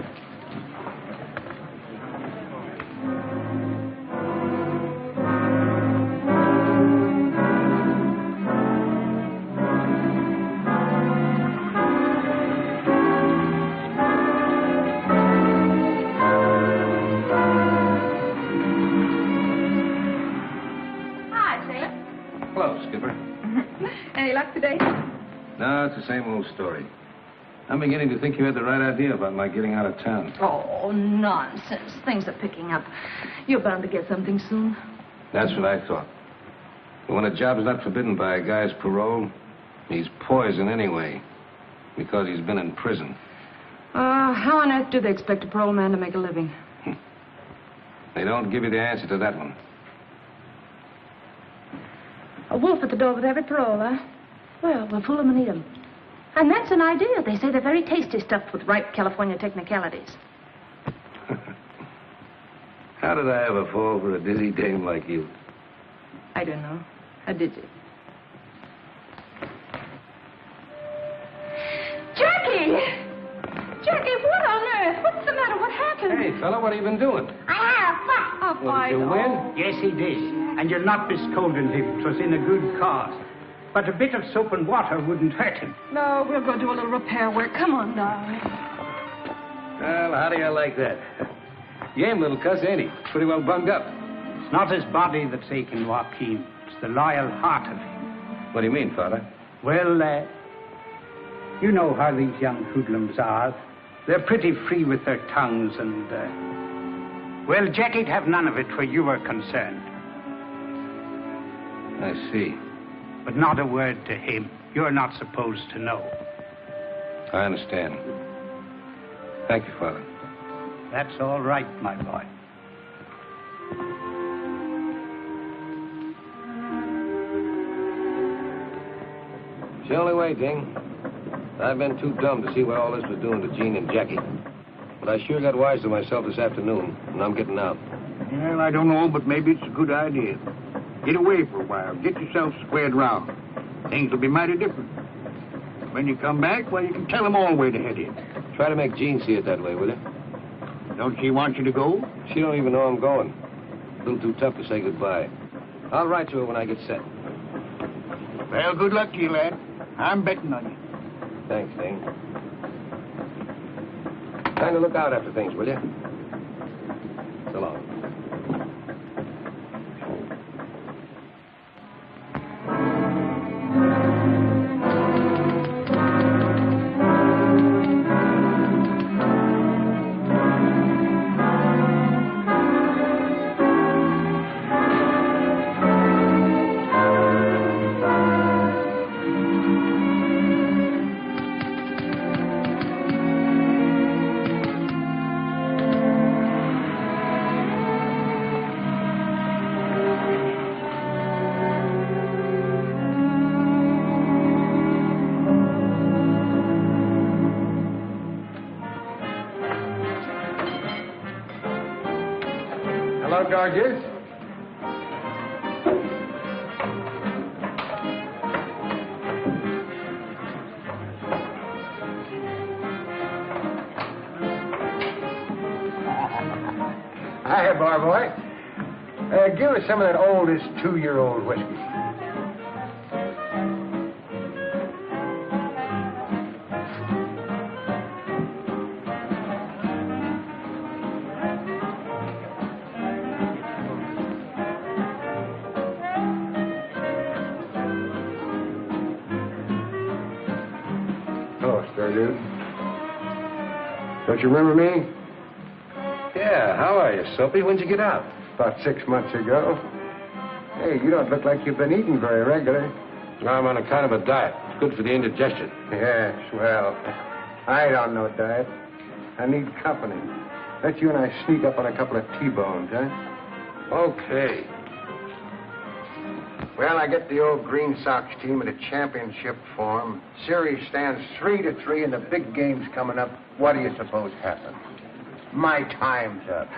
Hi, Sailor. Hello, Skipper. Any luck today? No, it's the same old story. I'm beginning to think you had the right idea about my getting out of town. Oh, nonsense. Things are picking up. You're bound to get something soon. That's what I thought. But when a job's not forbidden by a guy's parole, he's poison anyway, because he's been in prison. How on earth do they expect a parole man to make a living? They don't give you the answer to that one. A wolf at the door with every parole, huh? Well, we'll fool them and eat them. And that's an idea. They say they're very tasty, stuffed with ripe California technicalities. How did I ever fall for a dizzy dame like you? I don't know. How did you? Jackie! Jackie, what on earth? What's the matter? What happened? Hey, fella, what have you been doing? I had a fight. Well, did you win? Yes, he did. And you'll not be scolding him. It was in a good cause. But a bit of soap and water wouldn't hurt him. No, we'll go do a little repair work. Come on, darling. Well, how do you like that? Game little cuss, ain't he? Pretty well bunged up. It's not his body that's aching, Joaquin. It's the loyal heart of him. What do you mean, Father? Well, you know how these young hoodlums are. They're pretty free with their tongues and, well, Jackie'd have none of it where you were concerned. I see. But not a word to him. You're not supposed to know. I understand. Thank you, Father. That's all right, my boy. It's the only way, Ding. I've been too dumb to see what all this was doing to Gene and Jackie. But I sure got wise to myself this afternoon, and I'm getting out. Well, I don't know, but maybe it's a good idea. Get away for a while. Get yourself squared round. Things will be mighty different. When you come back, well, you can tell them all where to head in. Try to make Jean see it that way, will you? Don't she want you to go? She don't even know I'm going. A little too tough to say goodbye. I'll write to her when I get set. Well, good luck to you, lad. I'm betting on you. Thanks, Ding. Kind of look out after things, will you? So long. Dodgers. Hi, bar boy. Give us some of that oldest 2-year-old whiskey. Dude. Don't you remember me? Yeah, how are you, Soapy? When'd you get out? About 6 months ago. Hey, you don't look like you've been eating very regular. I'm on a kind of a diet. It's good for the indigestion. Yes, well, I don't know diet. I need company. Let you and I sneak up on a couple of T-bones, huh? Okay. Well, I get the old Green Sox team in a championship form. Series stands 3-3, and the big game's coming up. What do you suppose happens? My time's up.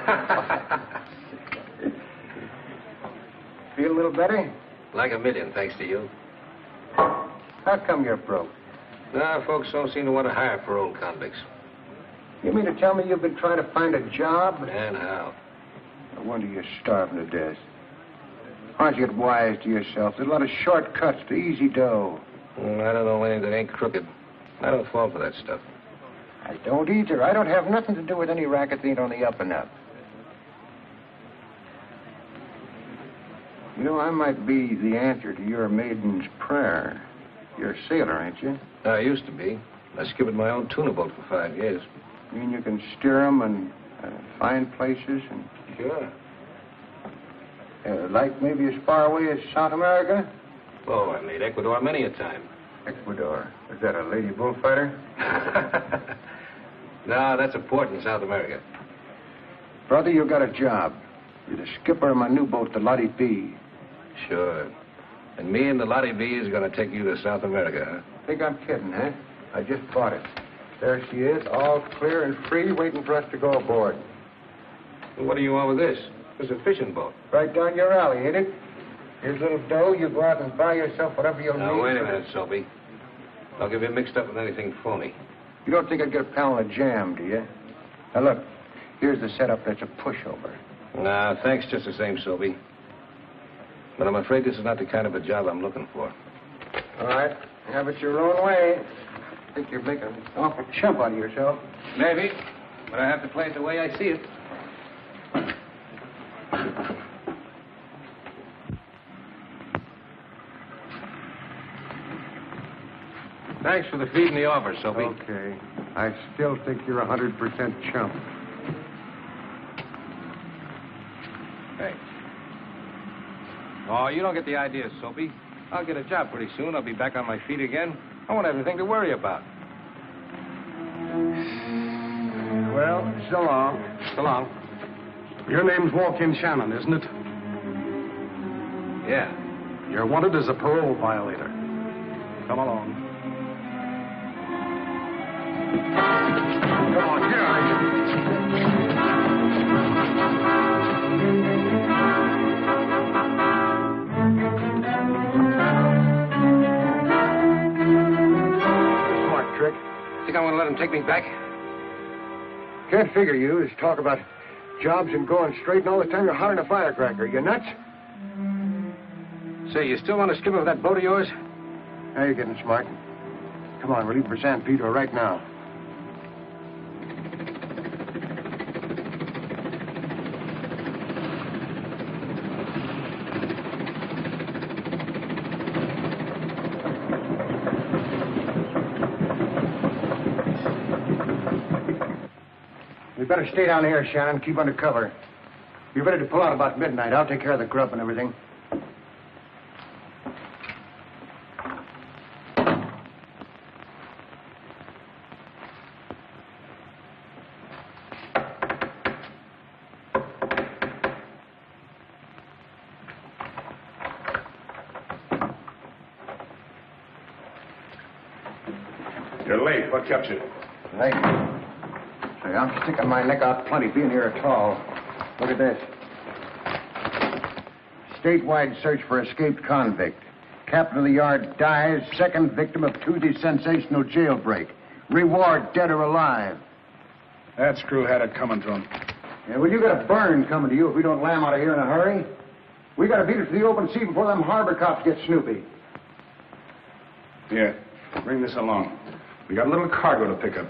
Feel a little better? Like a million, thanks to you. How come you're broke? Nah, folks don't seem to want to hire parole convicts. You mean to tell me you've been trying to find a job? And how? No wonder you're starving to death. Why don't you get wise to yourself? There's a lot of shortcuts to easy dough. I don't know any that ain't crooked. I don't fall for that stuff. I don't either. I don't have nothing to do with any racket that ain't on the up and up. You know, I might be the answer to your maiden's prayer. You're a sailor, ain't you? I used to be. I skippered my own tuna boat for 5 years. You mean you can steer 'em and find places and... Sure. Like maybe as far away as South America? Oh, I made Ecuador many a time. Ecuador? Is that a lady bullfighter? No, that's a port in South America. Brother, you got a job. You're the skipper of my new boat, the Lottie B. Sure. And me and the Lottie B is going to take you to South America, huh? Think I'm kidding, huh? I just bought it. There she is, all clear and free, waiting for us to go aboard. Well, what do you want with this? It's a fishing boat. Right down your alley, ain't it? Here's a little dough. You go out and buy yourself whatever you'll need. Now, wait a minute, Soapy. I'll get you mixed up with anything phony. You don't think I'd get a pound of jam, do you? Now, look. Here's the setup that's a pushover. Nah, thanks just the same, Soapy. But I'm afraid this is not the kind of a job I'm looking for. All right. Have it your own way. I think you're making an awful chump out of yourself. Maybe. But I have to play it the way I see it. Thanks for the feed and the offer, Soapy. Okay. I still think you're 100% chump. Thanks. Oh, you don't get the idea, Soapy. I'll get a job pretty soon. I'll be back on my feet again. I won't have anything to worry about. Well, so long. So long. Your name's Walk-In Shannon, isn't it? Yeah. You're wanted as a parole violator. Come along. Come on, get out of here. Smart trick. Think I want to let him take me back? Can't figure you. Just talk about jobs and going straight, and all the time you're hollering a firecracker. You nuts? Say, you still want to skip over that boat of yours? Now you're getting smart. Come on, we're leaving for San Pedro right now. We better stay down here, Shannon. Keep under cover. Be ready to pull out about midnight. I'll take care of the grub and everything. You're late. What kept you? Late. Say, I'm sticking my neck out plenty being here at all. Look at this. Statewide search for escaped convict. Captain of the yard dies, second victim of Tuesday's sensational jailbreak. Reward dead or alive. That screw had it coming to him. Yeah, well, you got a burn coming to you if we don't lam out of here in a hurry. We got to beat it to the open sea before them harbor cops get snoopy. Here, bring this along. We got a little cargo to pick up.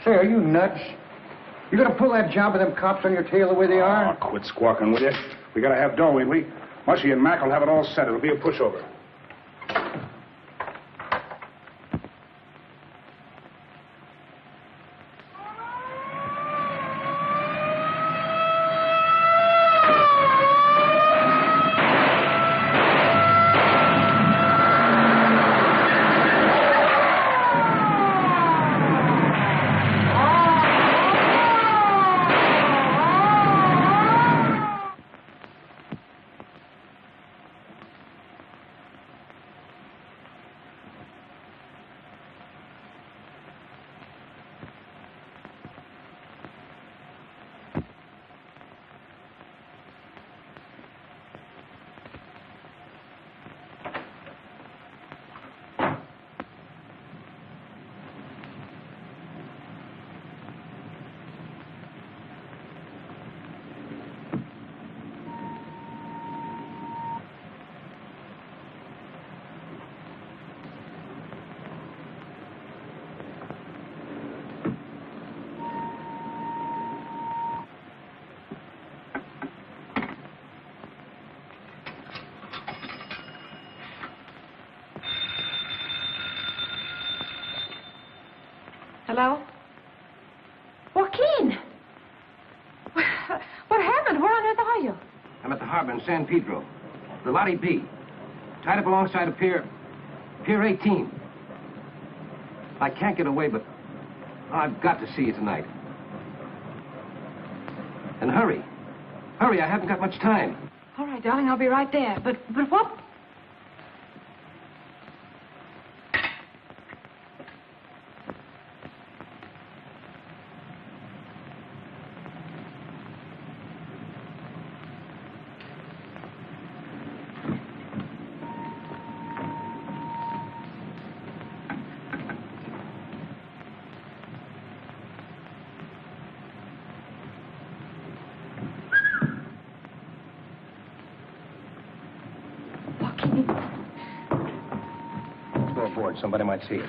Say, are you nuts? You gonna pull that job with them cops on your tail the way they are? Oh, quit squawking, will you? We gotta have dough, ain't we? Mushy and Mac will have it all set. It'll be a pushover. Hello? Joaquin! What happened? Where on earth are you? I'm at the harbor in San Pedro. The Lottie B. Tied up alongside of Pier 18. I can't get away, but I've got to see you tonight. And hurry. Hurry, I haven't got much time. All right, darling, I'll be right there. But what? Go aboard. Somebody might see us.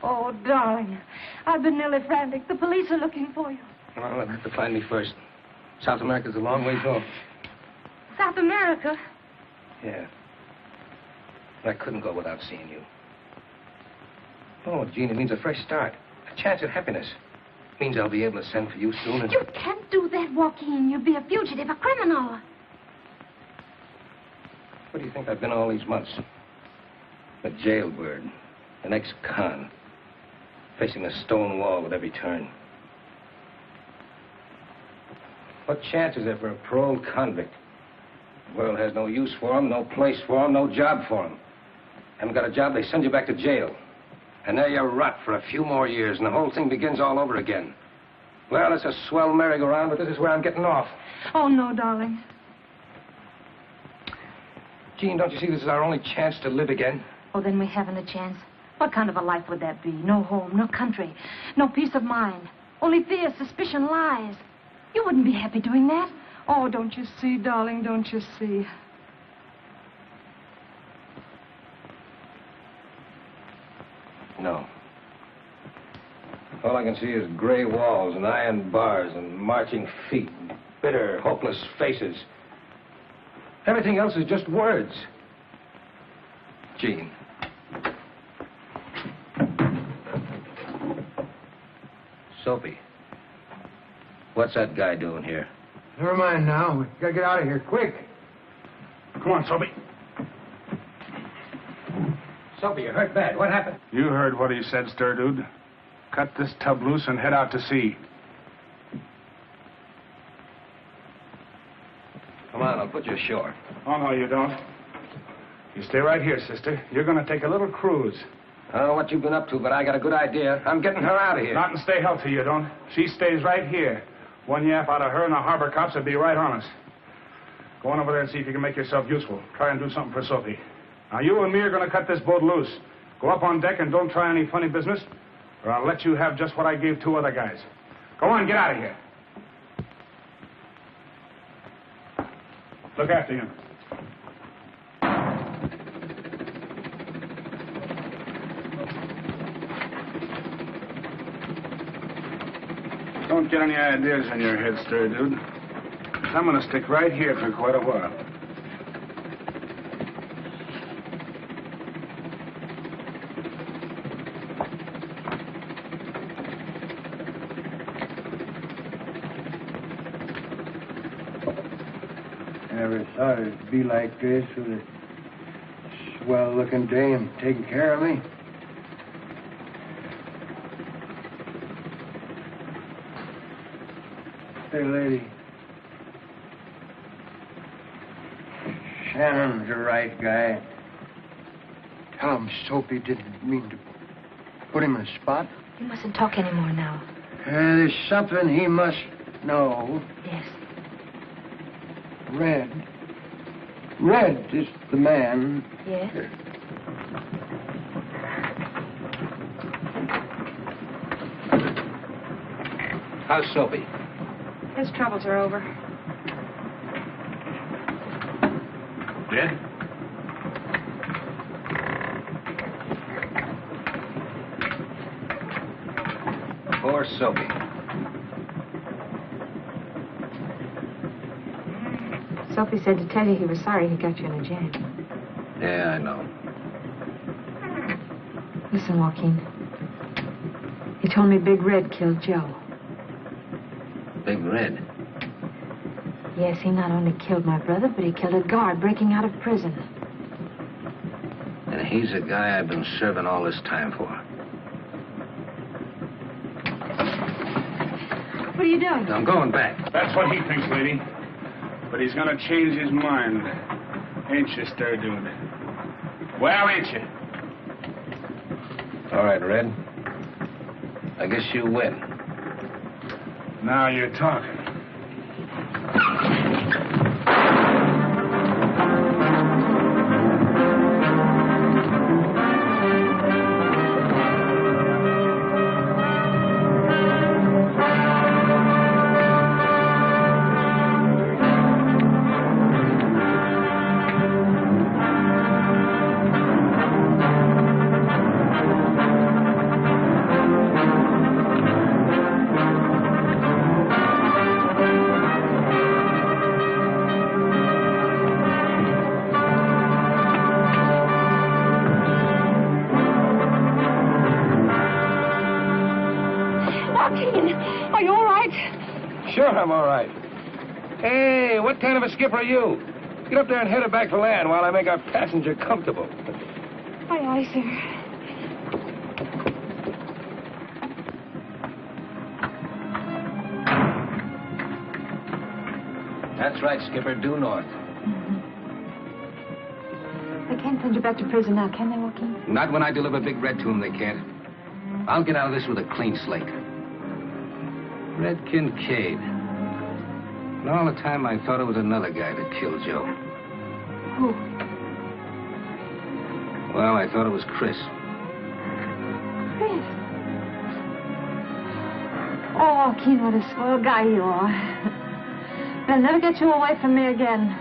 Oh, darling. I've been nearly frantic. The police are looking for you. Well, they'll have to find me first. South America's a long ways off. South America? Yeah. I couldn't go without seeing you. Oh, Jean, it means a fresh start. A chance at happiness. Means I'll be able to send for you soon and... You can't do that, Joaquin. You'll be a fugitive, a criminal. What do you think I've been all these months? A jailbird. An ex-con. Facing a stone wall at every turn. What chance is there for a paroled convict? The world has no use for him, no place for him, no job for him. Haven't got a job, they send you back to jail. And there you rot for a few more years, and the whole thing begins all over again. Well, it's a swell merry-go-round, but this is where I'm getting off. Oh, no, darling. Jean, don't you see this is our only chance to live again? Oh, then we haven't a chance. What kind of a life would that be? No home, no country, no peace of mind. Only fear, suspicion, lies. You wouldn't be happy doing that. Oh, don't you see, darling, don't you see? No. All I can see is gray walls and iron bars and marching feet and bitter, hopeless faces. Everything else is just words. Jean. Soapy. What's that guy doing here? Never mind now. We gotta get out of here, quick. Come on, Soapy. Soapy, you hurt bad. What happened? You heard what he said, Sturdude. Cut this tub loose and head out to sea. Come on, I'll put you ashore. Oh, no, you don't. You stay right here, sister. You're going to take a little cruise. I don't know what you've been up to, but I got a good idea. I'm getting her out of here. Not and stay healthy, you don't. She stays right here. One yap out of her and the harbor cops would be right on us. Go on over there and see if you can make yourself useful. Try and do something for Sophie. Now, you and me are going to cut this boat loose. Go up on deck and don't try any funny business, or I'll let you have just what I gave 2 other guys. Go on, get out of here. Look after him. Don't get any ideas in your head, Sturdude. I'm going to stick right here for quite a while. Never thought it'd be like this with a swell-looking dame taking care of me. Hey, lady. Shannon's the right guy. Tell him Soapy didn't mean to put him in a spot. You mustn't talk anymore now. There's something he must know. Yes. Red. Red is the man. Yes? How's Soapy? His troubles are over. Dead? Poor Soapy. Sophie said to tell you he was sorry he got you in a jam. Yeah, I know. Listen, Joaquin. He told me Big Red killed Joe. Big Red? Yes, he not only killed my brother, but he killed a guard breaking out of prison. And he's the guy I've been serving all this time for. What are you doing? I'm going back. That's what he thinks, lady. But he's going to change his mind. Ain't you, Sturdude? Well, ain't you? All right, Red. I guess you win. Now you're talking. Are you all right? Sure, I'm all right. Hey, what kind of a skipper are you? Get up there and head her back to land while I make our passenger comfortable. Aye, aye, sir. That's right, Skipper. Due north. They can't send you back to prison now, can they, Joaquin? Not when I deliver Big Red to him, they can't. I'll get out of this with a clean slate. Red Kincaid. And all the time I thought it was another guy that killed Joe. Who? Well, I thought it was Chris. Chris? Oh, Joaquin, what a swell guy you are. They'll never get you away from me again.